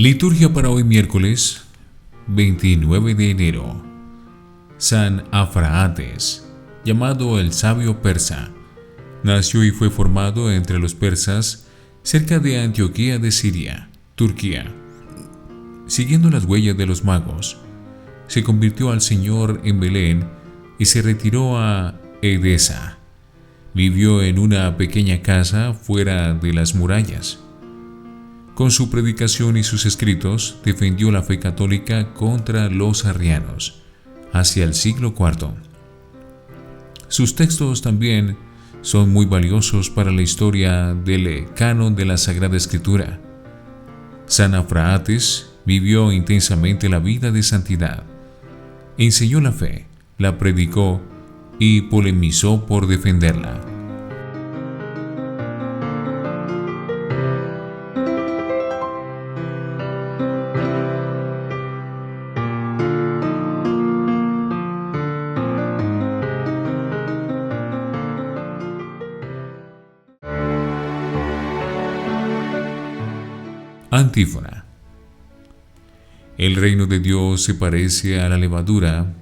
Liturgia para hoy miércoles 29 de enero. San Afraates, llamado el sabio persa, nació y fue formado entre los persas cerca de Antioquía de Siria, Turquía. Siguiendo las huellas de los magos, se convirtió al Señor en Belén y se retiró a Edesa. Vivió en una pequeña casa fuera de las murallas. Con su predicación y sus escritos defendió la fe católica contra los arrianos hacia el siglo IV. Sus textos también son muy valiosos para la historia del canon de la Sagrada Escritura. San Afraates vivió intensamente la vida de santidad. Enseñó la fe, la predicó y polemizó por defenderla. Antífona. El reino de Dios se parece a la levadura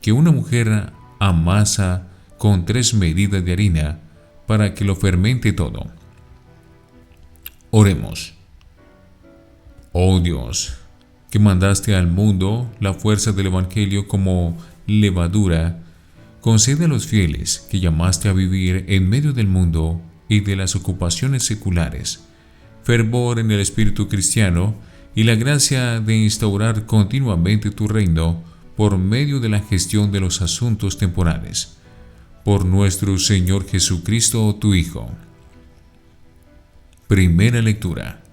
que una mujer amasa con 3 medidas de harina para que lo fermente todo. Oremos. Oh Dios, que mandaste al mundo la fuerza del Evangelio como levadura, concede a los fieles que llamaste a vivir en medio del mundo y de las ocupaciones seculares fervor en el espíritu cristiano y la gracia de instaurar continuamente tu reino por medio de la gestión de los asuntos temporales. Por nuestro Señor Jesucristo, tu Hijo. Primera lectura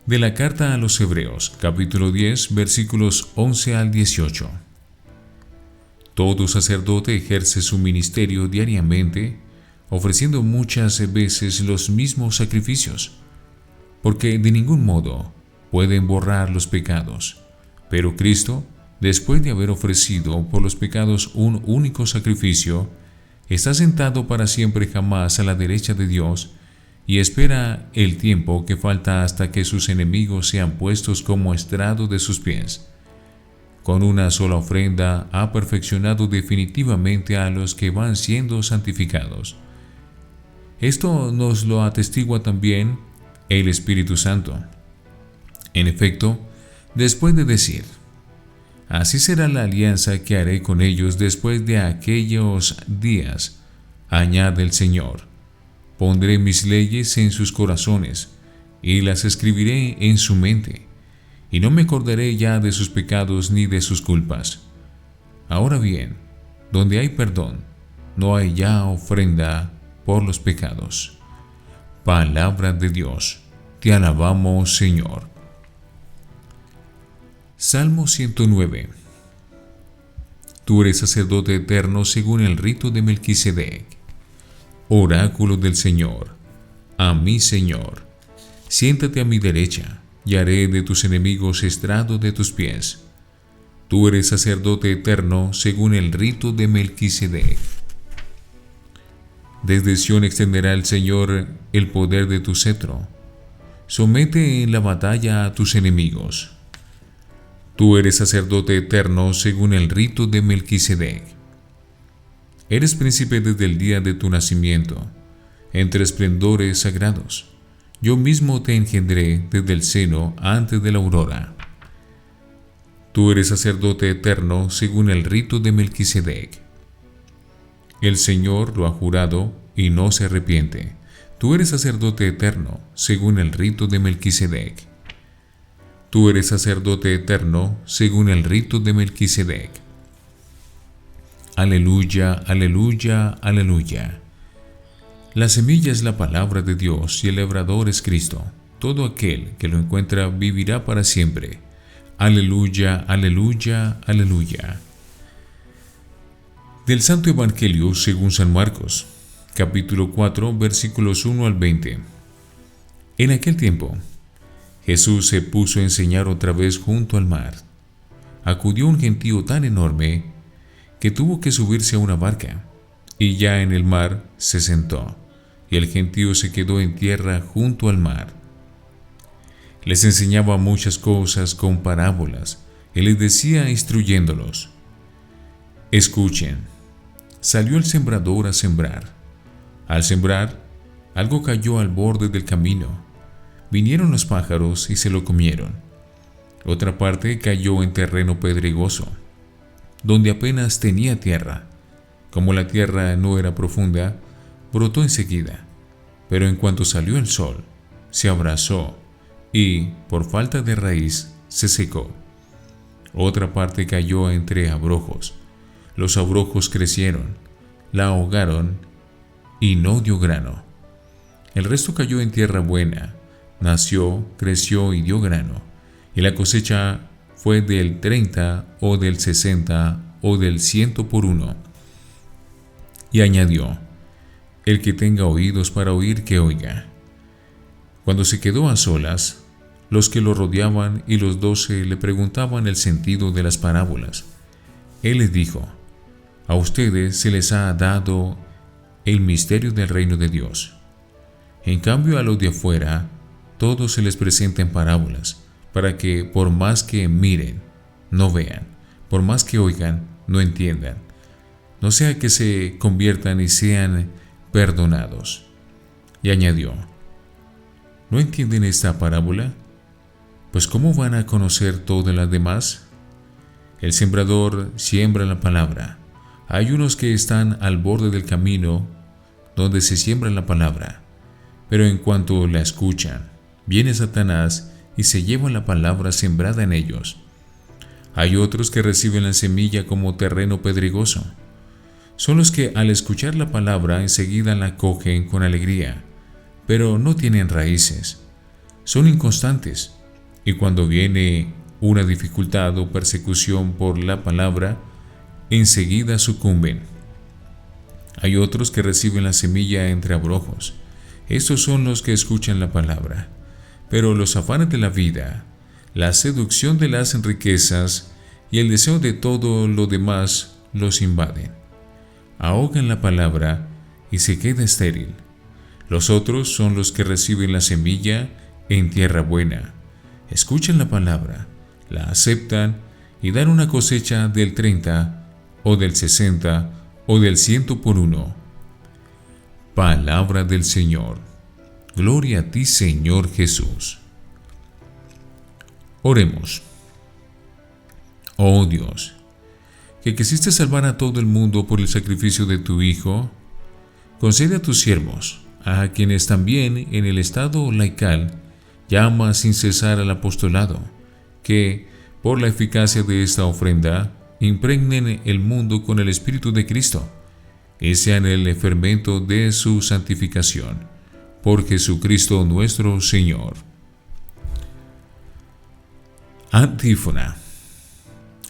de la carta a los Hebreos, capítulo 10, versículos 11 al 18. Todo sacerdote ejerce su ministerio diariamente, ofreciendo muchas veces los mismos sacrificios, porque de ningún modo pueden borrar los pecados. Pero Cristo, después de haber ofrecido por los pecados un único sacrificio, está sentado para siempre jamás a la derecha de Dios y espera el tiempo que falta hasta que sus enemigos sean puestos como estrado de sus pies. Con una sola ofrenda ha perfeccionado definitivamente a los que van siendo santificados. Esto nos lo atestigua también el Espíritu Santo. En efecto, después de decir, así será la alianza que haré con ellos después de aquellos días, añade el Señor, pondré mis leyes en sus corazones y las escribiré en su mente, y no me acordaré ya de sus pecados ni de sus culpas. Ahora bien, donde hay perdón, no hay ya ofrenda por los pecados. Palabra de Dios. Te alabamos, Señor. Salmo 109. Tú eres sacerdote eterno según el rito de Melquisedec. Oráculo del Señor. A mi Señor, siéntate a mi derecha, y haré de tus enemigos estrado de tus pies. Tú eres sacerdote eterno según el rito de Melquisedec. Desde Sión extenderá el Señor el poder de tu cetro. Somete en la batalla a tus enemigos. Tú eres sacerdote eterno según el rito de Melquisedec. Eres príncipe desde el día de tu nacimiento, entre esplendores sagrados. Yo mismo te engendré desde el seno antes de la aurora. Tú eres sacerdote eterno según el rito de Melquisedec. El Señor lo ha jurado y no se arrepiente. Tú eres sacerdote eterno, según el rito de Melquisedec. Tú eres sacerdote eterno, según el rito de Melquisedec. Aleluya, aleluya, aleluya. La semilla es la palabra de Dios y el labrador es Cristo. Todo aquel que lo encuentra vivirá para siempre. Aleluya, aleluya, aleluya. Del Santo Evangelio según San Marcos, capítulo 4, versículos 1 al 20. En aquel tiempo, Jesús se puso a enseñar otra vez junto al mar. Acudió un gentío tan enorme que tuvo que subirse a una barca, y ya en el mar se sentó, y el gentío se quedó en tierra junto al mar. Les enseñaba muchas cosas con parábolas y les decía instruyéndolos: escuchen, salió el sembrador a sembrar. Al sembrar, algo cayó al borde del camino. Vinieron los pájaros y se lo comieron. Otra parte cayó en terreno pedregoso, donde apenas tenía tierra. Como la tierra no era profunda, brotó enseguida, pero en cuanto salió el sol, se abrasó y, por falta de raíz, se secó. Otra parte cayó entre abrojos. Los abrojos crecieron, la ahogaron y no dio grano. El resto cayó en tierra buena, nació, creció y dio grano. Y la cosecha fue del 30 o del 60 o del 100 por uno. Y añadió: el que tenga oídos para oír, que oiga. Cuando se quedó a solas, los que lo rodeaban y los 12 le preguntaban el sentido de las parábolas. Él les dijo: a ustedes se les ha dado el misterio del reino de Dios. En cambio, a los de afuera, todo se les presenta en parábolas, para que por más que miren, no vean, por más que oigan, no entiendan, no sea que se conviertan y sean perdonados. Y añadió: ¿no entienden esta parábola? Pues ¿cómo van a conocer todas las demás? El sembrador siembra la palabra. Hay unos que están al borde del camino donde se siembra la palabra, pero en cuanto la escuchan, viene Satanás y se lleva la palabra sembrada en ellos. Hay otros que reciben la semilla como terreno pedregoso. Son los que al escuchar la palabra enseguida la cogen con alegría, pero no tienen raíces. Son inconstantes, y cuando viene una dificultad o persecución por la palabra, enseguida sucumben. Hay otros que reciben la semilla entre abrojos. Estos son los que escuchan la palabra, pero los afanes de la vida, la seducción de las riquezas y el deseo de todo lo demás los invaden. Ahogan la palabra y se queda estéril. Los otros son los que reciben la semilla en tierra buena. Escuchan la palabra, la aceptan y dan una cosecha del 30 o del 60 o del 100 por uno. Palabra del Señor. Gloria a ti, Señor Jesús. Oremos. Oh Dios, que quisiste salvar a todo el mundo por el sacrificio de tu Hijo, concede a tus siervos, a quienes también en el estado laical llama sin cesar al apostolado, que, por la eficacia de esta ofrenda, impregnen el mundo con el Espíritu de Cristo, y sean el fermento de su santificación. Por Jesucristo nuestro Señor. Antífona.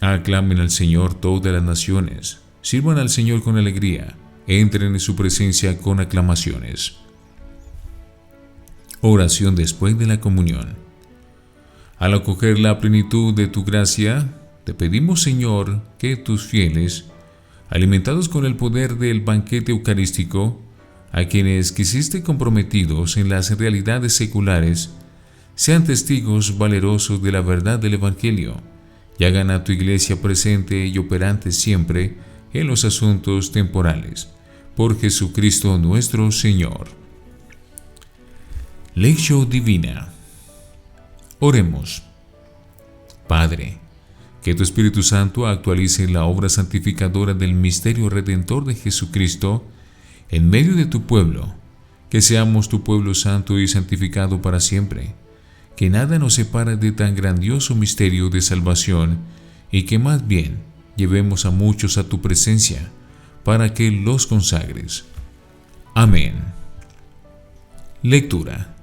Aclamen al Señor todas las naciones, sirvan al Señor con alegría, entren en su presencia con aclamaciones. Oración después de la comunión. Al acoger la plenitud de tu gracia, te pedimos, Señor, que tus fieles, alimentados con el poder del banquete eucarístico, a quienes quisiste comprometidos en las realidades seculares, sean testigos valerosos de la verdad del Evangelio y hagan a tu Iglesia presente y operante siempre en los asuntos temporales. Por Jesucristo nuestro Señor. Lección Divina. Oremos. Padre, que tu Espíritu Santo actualice la obra santificadora del misterio redentor de Jesucristo en medio de tu pueblo, que seamos tu pueblo santo y santificado para siempre, que nada nos separe de tan grandioso misterio de salvación y que más bien llevemos a muchos a tu presencia para que los consagres. Amén. Lectura.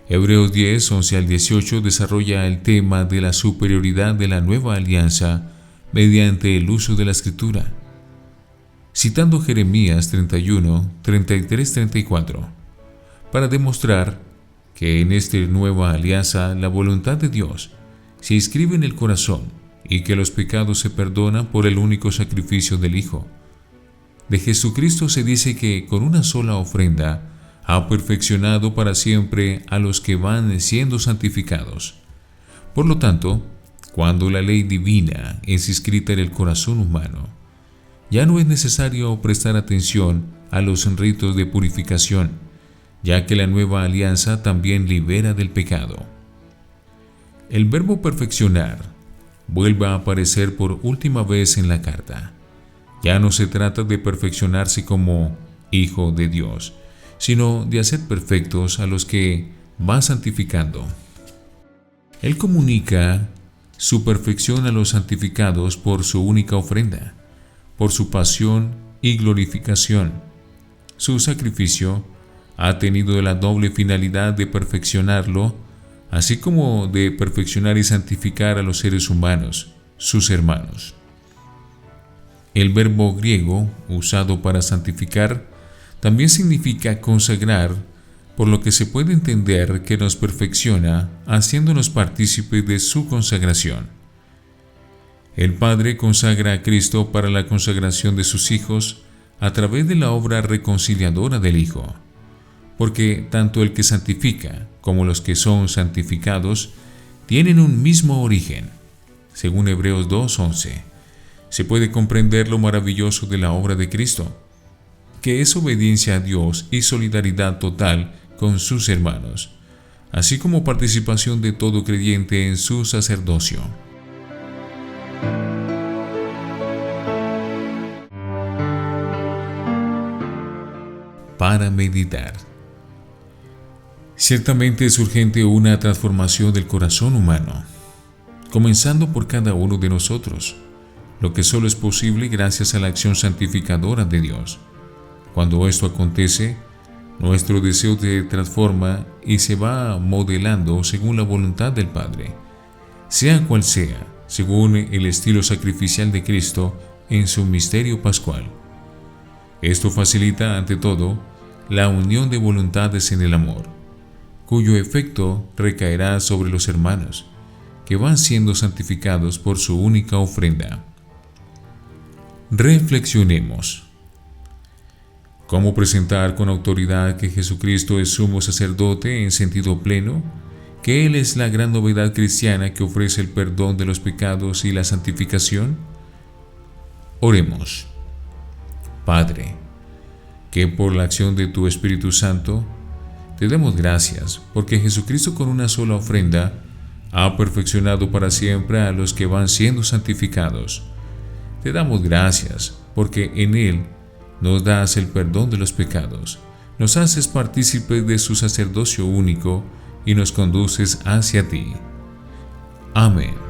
Hebreos 10, 11 al 18 desarrolla el tema de la superioridad de la nueva alianza mediante el uso de la Escritura, citando Jeremías 31, 33, 34, para demostrar que en esta nueva alianza la voluntad de Dios se inscribe en el corazón y que los pecados se perdonan por el único sacrificio del Hijo. De Jesucristo se dice que con una sola ofrenda ha perfeccionado para siempre a los que van siendo santificados. Por lo tanto, cuando la ley divina es escrita en el corazón humano, ya no es necesario prestar atención a los ritos de purificación, ya que la nueva alianza también libera del pecado. El verbo perfeccionar vuelve a aparecer por última vez en la carta. Ya no se trata de perfeccionarse como hijo de Dios, sino de hacer perfectos a los que va santificando. Él comunica su perfección a los santificados por su única ofrenda, por su pasión y glorificación. Su sacrificio ha tenido la doble finalidad de perfeccionarlo, así como de perfeccionar y santificar a los seres humanos, sus hermanos. El verbo griego usado para santificar también significa consagrar, por lo que se puede entender que nos perfecciona haciéndonos partícipes de su consagración. El Padre consagra a Cristo para la consagración de sus hijos a través de la obra reconciliadora del Hijo, porque tanto el que santifica como los que son santificados tienen un mismo origen. Según Hebreos 2:11, se puede comprender lo maravilloso de la obra de Cristo, que es obediencia a Dios y solidaridad total con sus hermanos, así como participación de todo creyente en su sacerdocio. Para meditar. Ciertamente es urgente una transformación del corazón humano, comenzando por cada uno de nosotros, lo que solo es posible gracias a la acción santificadora de Dios. Cuando esto acontece, nuestro deseo se transforma y se va modelando según la voluntad del Padre, sea cual sea, según el estilo sacrificial de Cristo en su misterio pascual. Esto facilita, ante todo, la unión de voluntades en el amor, cuyo efecto recaerá sobre los hermanos, que van siendo santificados por su única ofrenda. Reflexionemos. ¿Cómo presentar con autoridad que Jesucristo es sumo sacerdote en sentido pleno? ¿Que Él es la gran novedad cristiana que ofrece el perdón de los pecados y la santificación? Oremos. Padre, que por la acción de tu Espíritu Santo te damos gracias, porque Jesucristo con una sola ofrenda ha perfeccionado para siempre a los que van siendo santificados. Te damos gracias, porque en Él nos das el perdón de los pecados, nos haces partícipes de su sacerdocio único y nos conduces hacia ti. Amén.